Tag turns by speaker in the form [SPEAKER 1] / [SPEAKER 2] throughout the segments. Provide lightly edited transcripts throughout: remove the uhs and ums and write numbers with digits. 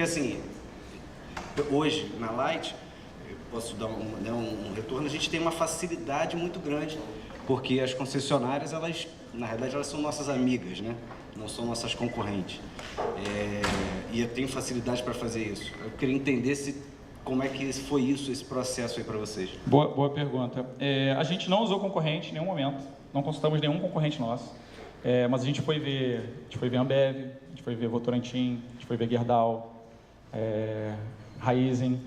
[SPEAKER 1] Porque assim, hoje na Light, eu posso dar um retorno, a gente tem uma facilidade muito grande, porque as concessionárias, elas, na realidade, elas são nossas amigas, né? Não são nossas concorrentes. E eu tenho facilidade para fazer isso. Eu queria entender como é que foi esse processo aí para vocês.
[SPEAKER 2] Boa pergunta. A gente não usou concorrente em nenhum momento, não consultamos nenhum concorrente nosso, mas a gente foi ver Ambev, a gente foi ver Votorantim, a gente foi ver Gerdau, Raizen,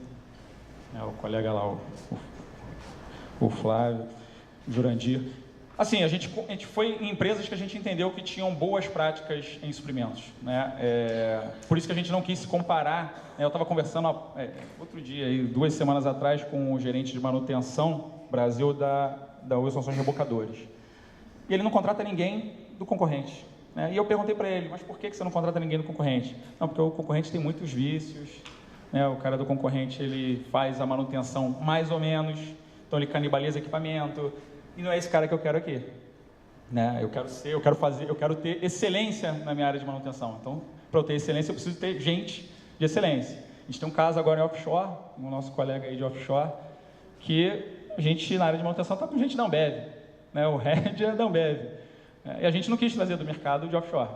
[SPEAKER 2] o colega lá, o Flávio, Jurandir. Assim, a gente foi em empresas que a gente entendeu que tinham boas práticas em suprimentos, né? Por isso que a gente não quis se comparar, né? Eu estava conversando outro dia, 2 semanas atrás, com o gerente de manutenção Brasil da Wilson Sons Rebocadores. E ele não contrata ninguém do concorrente, né? E eu perguntei para ele, mas por que você não contrata ninguém do concorrente? Não, porque o concorrente tem muitos vícios, né? O cara do concorrente, ele faz a manutenção mais ou menos, então ele canibaliza equipamento, e não é esse cara que eu quero aqui, né? Eu quero ter excelência na minha área de manutenção. Então, para eu ter excelência, eu preciso ter gente de excelência. A gente tem um caso agora em offshore, o nosso colega aí de offshore, que a gente, na área de manutenção, está com gente da Ambev, né? O head é da Ambev. E a gente não quis trazer do mercado de offshore.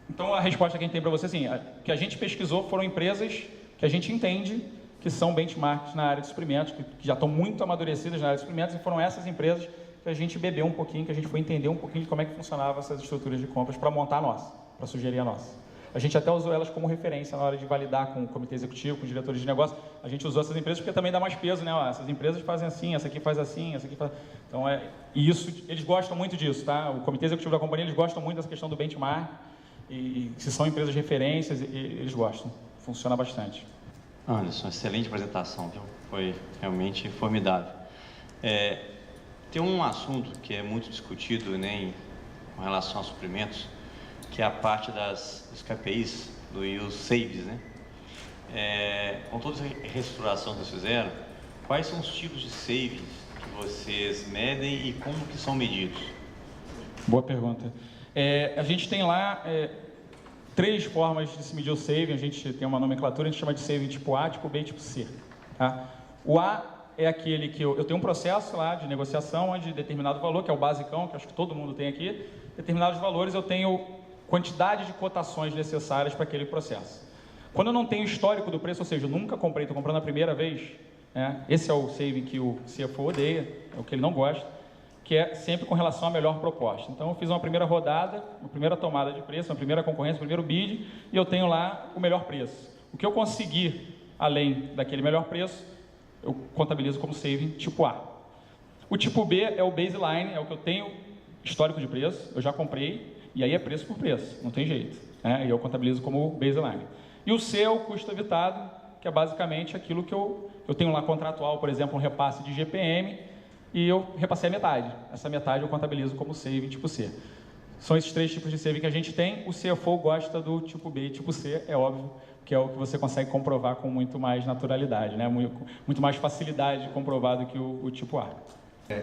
[SPEAKER 2] Então, a resposta que a gente tem para você, assim, que a gente pesquisou foram empresas que a gente entende que são benchmarks na área de suprimentos, que já estão muito amadurecidas na área de suprimentos, e foram essas empresas que a gente bebeu um pouquinho, que a gente foi entender um pouquinho de como é que funcionavam essas estruturas de compras para montar a nossa, para sugerir a nossa. A gente até usou elas como referência na hora de validar com o comitê executivo, com os diretores de negócio. A gente usou essas empresas porque também dá mais peso, né? Essas empresas fazem assim, essa aqui faz assim, essa aqui faz... Então, e isso, eles gostam muito disso, tá? O comitê executivo da companhia, eles gostam muito dessa questão do benchmark, e se são empresas referências, eles gostam. Funciona bastante.
[SPEAKER 3] Anderson, excelente apresentação, viu? Foi realmente formidável. Tem um assunto que é muito discutido, né, com relação a suprimentos, que é a parte dos KPIs, dos saves, né? Com toda essa reestruturação que vocês fizeram, quais são os tipos de saves que vocês medem e como que são medidos?
[SPEAKER 2] Boa pergunta. A gente tem lá 3 formas de se medir o saving. A gente tem uma nomenclatura, a gente chama de saving tipo A, tipo B e tipo C. Tá? O A é aquele que eu tenho um processo lá de negociação onde determinado valor, que é o basicão, que acho que todo mundo tem aqui, determinados valores eu tenho quantidade de cotações necessárias para aquele processo. Quando eu não tenho histórico do preço, ou seja, eu nunca comprei, estou comprando a primeira vez, né? Esse é o saving que o CFO odeia, é o que ele não gosta, que é sempre com relação à melhor proposta. Então, eu fiz uma primeira rodada, uma primeira tomada de preço, uma primeira concorrência, um primeiro bid, e eu tenho lá o melhor preço. O que eu conseguir, além daquele melhor preço, eu contabilizo como saving tipo A. O tipo B é o baseline, é o que eu tenho histórico de preço, eu já comprei, e aí é preço por preço, não tem jeito, né? E eu contabilizo como baseline. E o C é o custo evitado, que é basicamente aquilo que eu tenho lá contratual, por exemplo, um repasse de GPM, e eu repassei a metade. Essa metade eu contabilizo como saving tipo C. São esses 3 tipos de saving que a gente tem. O CFO gosta do tipo B e tipo C, é óbvio, que é o que você consegue comprovar com muito mais naturalidade, né? Muito mais facilidade de comprovar do que o tipo A.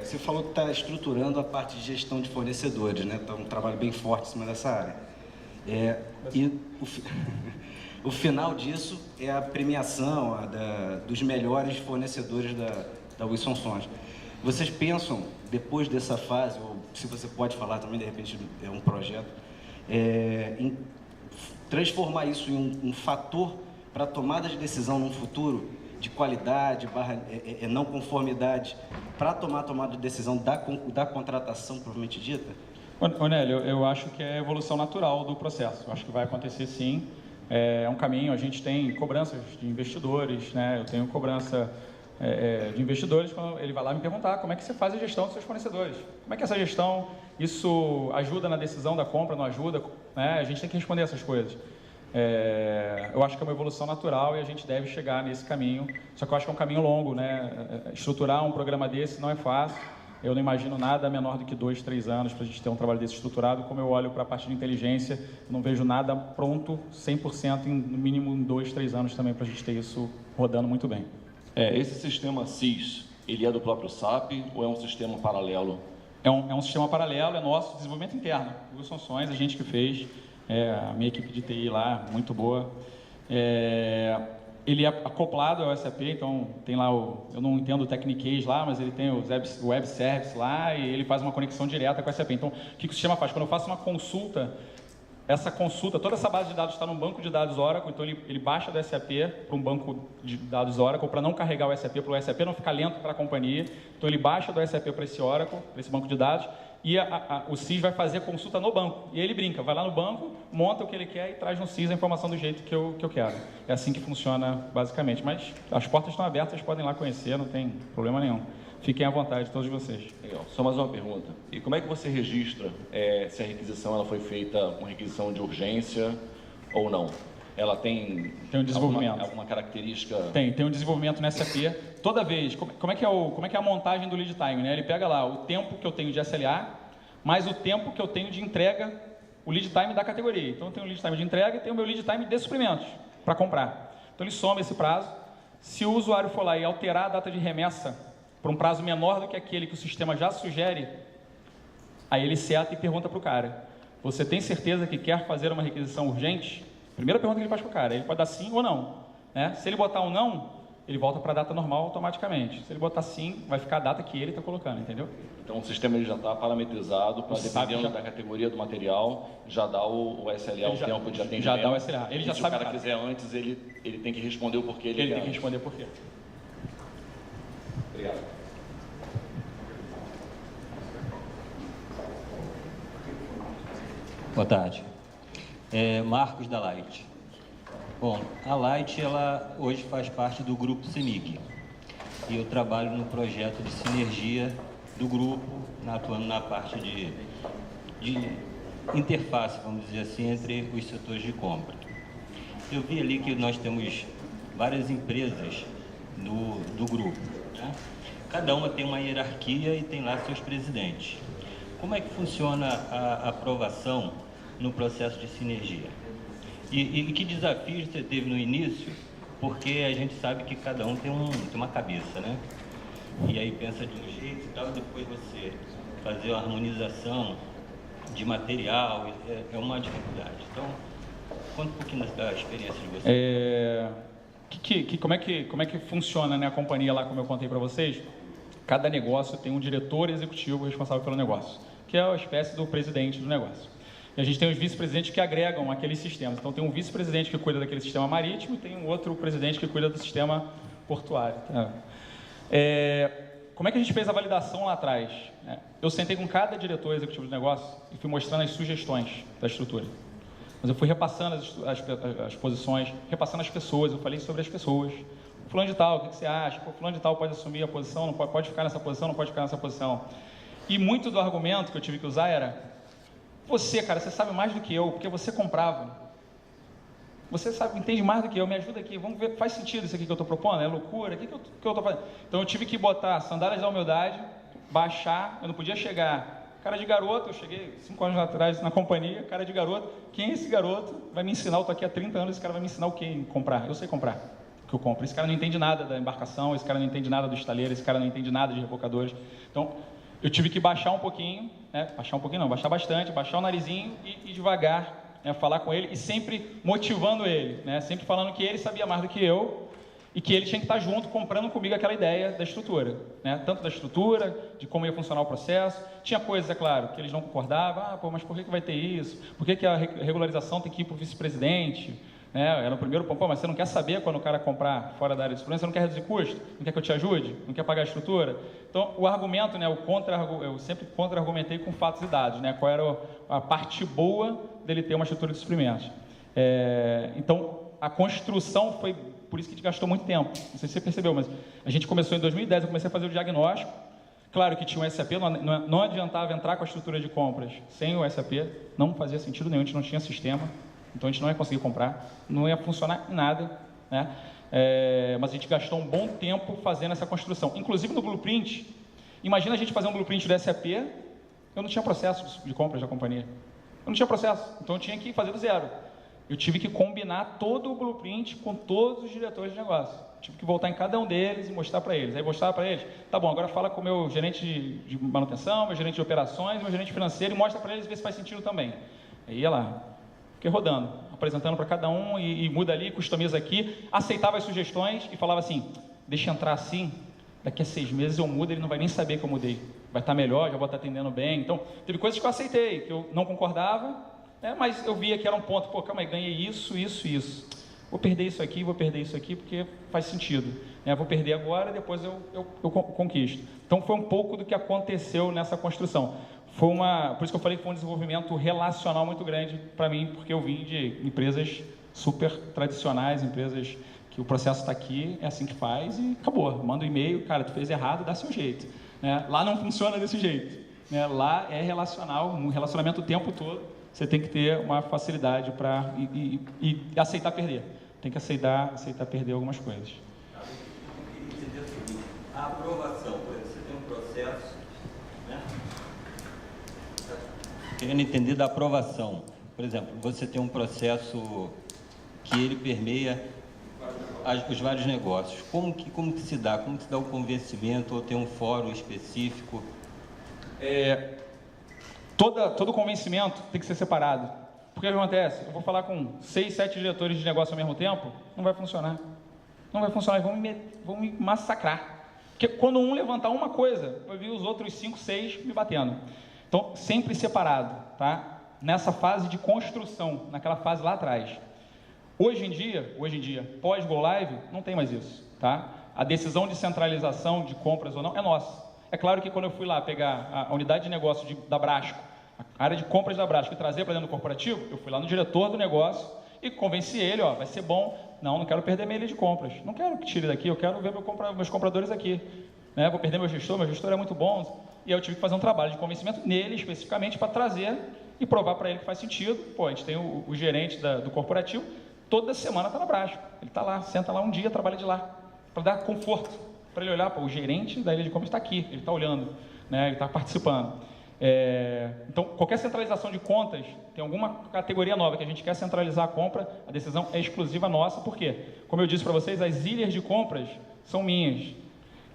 [SPEAKER 1] Você falou que está estruturando a parte de gestão de fornecedores, né? Está um trabalho bem forte em cima dessa área. E o final disso é a premiação dos melhores fornecedores da Wilson Sons. Vocês pensam, depois dessa fase, ou se você pode falar também, de repente é um projeto, em transformar isso em um fator para a tomada de decisão num futuro de qualidade, não conformidade, para tomar a tomada de decisão da contratação propriamente dita?
[SPEAKER 2] Nélio, eu acho que é a evolução natural do processo. Eu acho que vai acontecer sim. É um caminho, a gente tem cobranças de investidores, né? Eu tenho cobrança de investidores quando ele vai lá me perguntar como é que você faz a gestão dos seus fornecedores. Como é que essa gestão, isso ajuda na decisão da compra, não ajuda? Né? A gente tem que responder essas coisas. Eu acho que é uma evolução natural e a gente deve chegar nesse caminho, só que eu acho que é um caminho longo, né? Estruturar um programa desse não é fácil. Eu não imagino nada menor do que 2, 3 anos para a gente ter um trabalho desse estruturado. Como eu olho para a parte de inteligência, eu não vejo nada pronto 100% no mínimo em 2, 3 anos também para a gente ter isso rodando muito bem.
[SPEAKER 4] Esse sistema CIS, ele é do próprio SAP ou é um sistema paralelo?
[SPEAKER 2] É um sistema paralelo, é nosso desenvolvimento interno. O Wilson Sons, a gente que fez. a minha equipe de TI lá, muito boa. Ele é acoplado ao SAP, então tem lá eu não entendo o Techniques lá, mas ele tem o Web Service lá e ele faz uma conexão direta com o SAP. Então, o que o sistema faz? Quando eu faço uma consulta, toda essa base de dados está num banco de dados Oracle, então ele baixa do SAP para um banco de dados Oracle para não carregar o SAP, para o SAP não ficar lento para a companhia. Então, ele baixa do SAP para esse Oracle, para esse banco de dados, e o CIS vai fazer a consulta no banco. E aí ele brinca, vai lá no banco, monta o que ele quer e traz no CIS a informação do jeito que eu quero. É assim que funciona basicamente. Mas as portas estão abertas, podem ir lá conhecer, não tem problema nenhum. Fiquem à vontade, todos vocês.
[SPEAKER 4] Legal. Só mais uma pergunta. E como é que você registra se a requisição ela foi feita com requisição de urgência ou não? Ela tem
[SPEAKER 2] um desenvolvimento.
[SPEAKER 4] Alguma característica?
[SPEAKER 2] Tem um desenvolvimento no SAP. Toda vez, como é que é a montagem do lead time, né? Ele pega lá o tempo que eu tenho de SLA, mais o tempo que eu tenho de entrega, o lead time da categoria. Então, eu tenho o lead time de entrega e tenho o meu lead time de suprimentos para comprar. Então, ele soma esse prazo. Se o usuário for lá e alterar a data de remessa para um prazo menor do que aquele que o sistema já sugere, aí ele seta e pergunta para o cara: você tem certeza que quer fazer uma requisição urgente? Primeira pergunta que ele faz para o cara, ele pode dar sim ou não, né? Se ele botar um não, ele volta para a data normal automaticamente. Se ele botar sim, vai ficar a data que ele está colocando, entendeu?
[SPEAKER 4] Então o sistema ele já está parametrizado para, dependendo da categoria do material, já dá o SLA, o tempo de atendimento.
[SPEAKER 2] Já dá o SLA. Ele já
[SPEAKER 4] se
[SPEAKER 2] sabe.
[SPEAKER 4] Se o cara quiser antes, ele tem que responder o porquê ele quer.
[SPEAKER 2] Ele tem que responder o porquê.
[SPEAKER 4] Obrigado.
[SPEAKER 5] Boa tarde. Marcos da Light. Bom, a Light ela hoje faz parte do grupo CEMIG e eu trabalho no projeto de sinergia do grupo, atuando na parte de interface, vamos dizer assim, entre os setores de compra. Eu vi ali que nós temos várias empresas do grupo, né? Cada uma tem uma hierarquia e tem lá seus presidentes. Como é que funciona a aprovação no processo de sinergia? E que desafios você teve no início? Porque a gente sabe que cada um tem uma cabeça, né? E aí pensa de um jeito e tal, e depois você fazer uma harmonização de material é uma dificuldade. Então, conta um pouquinho da experiência de vocês.
[SPEAKER 2] Como é que funciona, né, a companhia lá, como eu contei para vocês? Cada negócio tem um diretor executivo responsável pelo negócio, que é a espécie do presidente do negócio. E a gente tem os vice-presidentes que agregam aqueles sistemas. Então, tem um vice-presidente que cuida daquele sistema marítimo e tem um outro presidente que cuida do sistema portuário. Como é que a gente fez a validação lá atrás? Eu sentei com cada diretor executivo do negócio e fui mostrando as sugestões da estrutura. Mas eu fui repassando as posições, repassando as pessoas, eu falei sobre as pessoas. Fulano de tal, o que você acha? Fulano de tal pode assumir a posição, não pode ficar nessa posição, não pode ficar nessa posição. E muito do argumento que eu tive que usar era: você, cara, você sabe mais do que eu, porque você comprava. Você sabe, entende mais do que eu, me ajuda aqui, vamos ver, faz sentido isso aqui que eu estou propondo? É loucura? O que eu estou fazendo? Então eu tive que botar sandálias da humildade, baixar, eu não podia chegar. Cara de garoto, eu cheguei 5 anos atrás na companhia, cara de garoto, quem é esse garoto? Vai me ensinar, eu estou aqui há 30 anos, esse cara vai me ensinar o que em comprar? Eu sei comprar o que eu compro. Esse cara não entende nada da embarcação, esse cara não entende nada do estaleiro, esse cara não entende nada de rebocadores. Então, eu tive que baixar um pouquinho, baixar bastante, baixar o narizinho e devagar, né, falar com ele e sempre motivando ele, né, sempre falando que ele sabia mais do que eu e que ele tinha que estar junto, comprando comigo aquela ideia da estrutura, né, tanto da estrutura, de como ia funcionar o processo. Tinha coisas, é claro, que eles não concordavam, mas por que vai ter isso? Por que a regularização tem que ir para o vice-presidente? Era o primeiro ponto, mas você não quer saber quando o cara comprar fora da área de segurança, você não quer reduzir custo, não quer que eu te ajude, não quer pagar a estrutura. Então, o argumento, né, eu sempre contra-argumentei com fatos e dados, né, qual era a parte boa dele ter uma estrutura de suprimentos. Então, a construção foi, por isso que a gente gastou muito tempo, não sei se você percebeu, mas a gente começou em 2010, eu comecei a fazer o diagnóstico, claro que tinha um SAP, não adiantava entrar com a estrutura de compras sem o SAP, não fazia sentido nenhum, a gente não tinha sistema. Então, a gente não ia conseguir comprar, não ia funcionar em nada, né? Mas a gente gastou um bom tempo fazendo essa construção. Inclusive, no blueprint, imagina a gente fazer um blueprint do SAP, eu não tinha processo de compras da companhia. Eu não tinha processo, então eu tinha que fazer do zero. Eu tive que combinar todo o blueprint com todos os diretores de negócio. Tive que voltar em cada um deles e mostrar para eles. Aí mostrava para eles, tá bom, agora fala com o meu gerente de manutenção, meu gerente de operações, meu gerente financeiro e mostra para eles, ver se faz sentido também. Aí ia lá. Fiquei rodando, apresentando para cada um e muda ali, customiza aqui, aceitava as sugestões e falava assim, deixa entrar assim, daqui a 6 meses eu mudo, ele não vai nem saber que eu mudei. Vai estar melhor, já vou estar atendendo bem. Então, teve coisas que eu aceitei, que eu não concordava, né, mas eu via que era um ponto, pô, calma aí, ganhei isso. Vou perder isso aqui, porque faz sentido. Né? Vou perder agora, depois eu conquisto. Então, foi um pouco do que aconteceu nessa construção. Por isso que eu falei que foi um desenvolvimento relacional muito grande para mim, porque eu vim de empresas super tradicionais, empresas que o processo está aqui, é assim que faz e acabou. Manda um e-mail, cara, tu fez errado, dá seu jeito. Né? Lá não funciona desse jeito. Né? Lá é relacional, um relacionamento o tempo todo, você tem que ter uma facilidade para e aceitar perder. Tem que aceitar perder algumas coisas.
[SPEAKER 5] A aprovação, por exemplo, você tem um processo, né? Querendo entender da aprovação. Por exemplo, você tem um processo que ele permeia os vários negócios. Como que se dá? Como que se dá o convencimento ou tem um fórum específico?
[SPEAKER 2] Todo convencimento tem que ser separado. Porque o que acontece? Eu vou falar com 6, 7 diretores de negócio ao mesmo tempo, não vai funcionar. Não vai funcionar, vão me massacrar. Porque quando um levantar uma coisa, vai vir os outros 5, 6 me batendo. Então, sempre separado, tá? Nessa fase de construção, naquela fase lá atrás. Hoje em dia, pós-Go Live, não tem mais isso, tá? A decisão de centralização de compras ou não é nossa. É claro que quando eu fui lá pegar a unidade de negócio da Brasco, a área de compras da Brasco e trazer para dentro do corporativo, eu fui lá no diretor do negócio e convenci ele, ó, vai ser bom. Não quero perder minha ilha de compras. Não quero que tire daqui, eu quero ver meus compradores aqui. Né? Vou perder meu gestor é muito bom. E aí eu tive que fazer um trabalho de convencimento nele, especificamente, para trazer e provar para ele que faz sentido. Pô, a gente tem o gerente do corporativo, toda semana está na Brasco. Ele está lá, senta lá um dia, trabalha de lá, para dar conforto, para ele olhar, pô, o gerente da ilha de compras está aqui, ele está olhando, né? Ele está participando. Então, qualquer centralização de contas, tem alguma categoria nova que a gente quer centralizar a compra, a decisão é exclusiva nossa, por quê? Como eu disse para vocês, as ilhas de compras são minhas,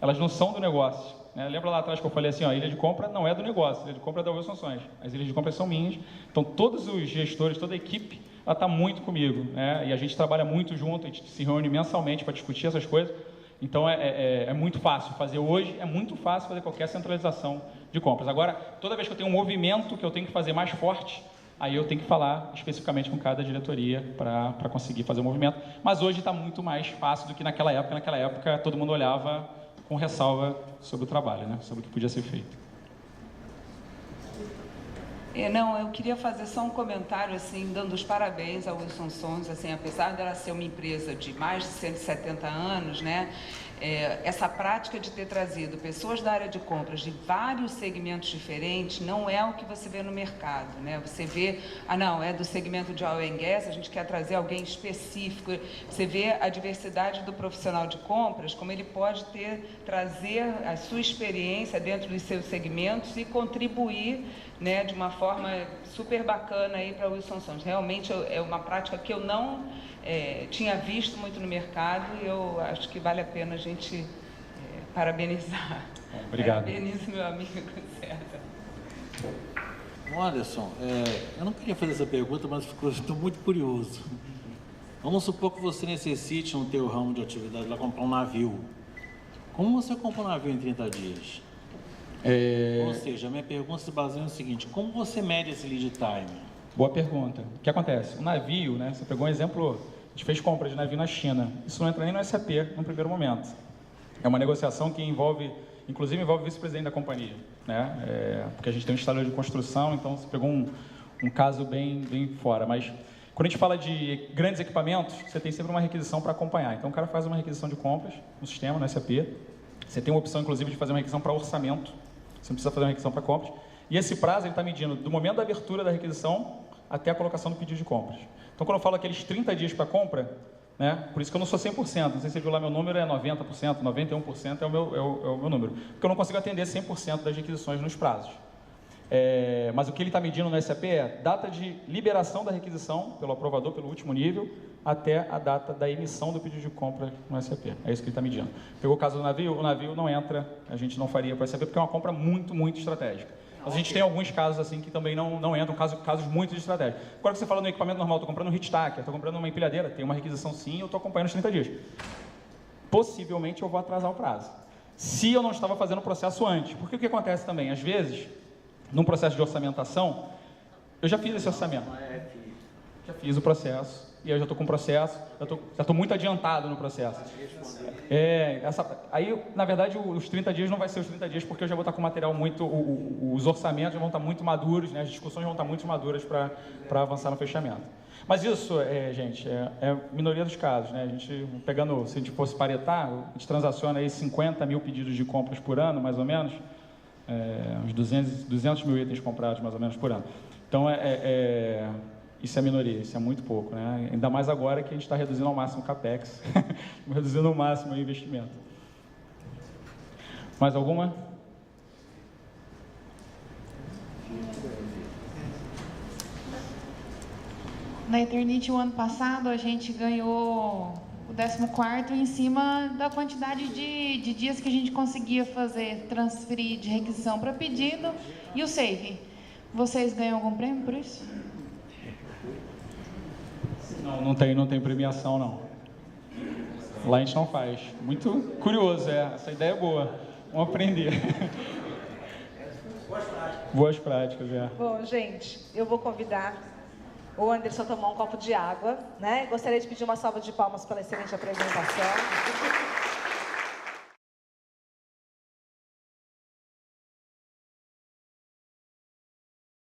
[SPEAKER 2] elas não são do negócio. Né? Lembra lá atrás que eu falei assim, ó, a ilha de compra não é do negócio, a ilha de compra é da Wilson Sons, as ilhas de compras são minhas, então todos os gestores, toda a equipe, ela está muito comigo, né? E a gente trabalha muito junto, a gente se reúne mensalmente para discutir essas coisas. Então, é muito fácil fazer hoje, é muito fácil fazer qualquer centralização de compras. Agora, toda vez que eu tenho um movimento que eu tenho que fazer mais forte, aí eu tenho que falar especificamente com cada diretoria para conseguir fazer o movimento. Mas hoje está muito mais fácil do que naquela época. Naquela época, todo mundo olhava com ressalva sobre o trabalho, né? Sobre o que podia ser feito.
[SPEAKER 6] Não, eu queria fazer só um comentário, assim, dando os parabéns à Wilson Sons, assim, apesar dela ser uma empresa de mais de 170 anos, né, essa prática de ter trazido pessoas da área de compras de vários segmentos diferentes não é o que você vê no mercado, né? Você vê, não, é do segmento de oil and gas, a gente quer trazer alguém específico. Você vê a diversidade do profissional de compras, como ele pode trazer a sua experiência dentro dos seus segmentos e contribuir, né, de uma forma super bacana aí para a Wilson Sons. Realmente é uma prática que eu não tinha visto muito no mercado e eu acho que vale a pena a gente parabenizar.
[SPEAKER 2] Obrigado.
[SPEAKER 6] Parabenizo meu amigo César.
[SPEAKER 7] Anderson, eu não queria fazer essa pergunta, mas estou muito curioso. Vamos supor que você necessite no teu ramo de atividade lá comprar um navio. Como você compra um navio em 30 dias? Ou seja, a minha pergunta se baseia no seguinte, como você mede esse lead time?
[SPEAKER 2] Boa pergunta. O que acontece? O navio, né, você pegou um exemplo, a gente fez compra de navio na China. Isso não entra nem no SAP no primeiro momento. É uma negociação que inclusive envolve o vice-presidente da companhia, né? Porque a gente tem um instalador de construção, então você pegou um caso bem fora. Mas quando a gente fala de grandes equipamentos, você tem sempre uma requisição para acompanhar. Então o cara faz uma requisição de compras no sistema, no SAP. Você tem uma opção, inclusive, de fazer uma requisição para orçamento. Você não precisa fazer uma requisição para compras. E esse prazo ele está medindo do momento da abertura da requisição até a colocação do pedido de compras. Então, quando eu falo aqueles 30 dias para compra, né, por isso que eu não sou 100%, não sei se você viu lá, meu número é 90%, 91% é o meu número, porque eu não consigo atender 100% das requisições nos prazos. Mas o que ele está medindo no SAP é data de liberação da requisição pelo aprovador, pelo último nível, até a data da emissão do pedido de compra no SAP. É isso que ele está medindo. Pegou o caso do navio, o navio não entra, a gente não faria para o SAP, porque é uma compra muito, muito estratégica. A gente tem alguns casos assim que também não entram, casos muito de estratégia. Agora que você fala no equipamento normal, estou comprando um hit stacker, estou comprando uma empilhadeira, tem uma requisição sim, eu estou acompanhando os 30 dias. Possivelmente eu vou atrasar o prazo. Se eu não estava fazendo o processo antes. Porque o que acontece também, às vezes, num processo de orçamentação, eu já fiz esse orçamento. Já fiz o processo, e eu já estou com o processo, já estou muito adiantado no processo. Aí, na verdade, os 30 dias não vai ser os 30 dias, porque eu já vou estar com o material muito, os orçamentos já vão estar muito maduros, né? As discussões vão estar muito maduras para avançar no fechamento. Mas isso, gente, é minoria dos casos, né? A gente, se a gente fosse paretar, a gente transaciona aí 50 mil pedidos de compras por ano, mais ou menos, uns 200 mil itens comprados, mais ou menos, por ano. Então, isso é minoria, isso é muito pouco, né? Ainda mais agora que a gente está reduzindo ao máximo o CAPEX, reduzindo ao máximo o investimento. Mais alguma?
[SPEAKER 8] Na Eternity, o ano passado, a gente ganhou o 14º em cima da quantidade de dias que a gente conseguia transferir de requisição para pedido e o save. Vocês ganham algum prêmio por isso?
[SPEAKER 2] Não tem premiação, não. Lá a gente não faz. Muito curioso, essa ideia é boa. Vamos aprender. Boas práticas,
[SPEAKER 9] Bom, gente, eu vou convidar o Anderson a tomar um copo de água, né? Gostaria de pedir uma salva de palmas pela excelente apresentação.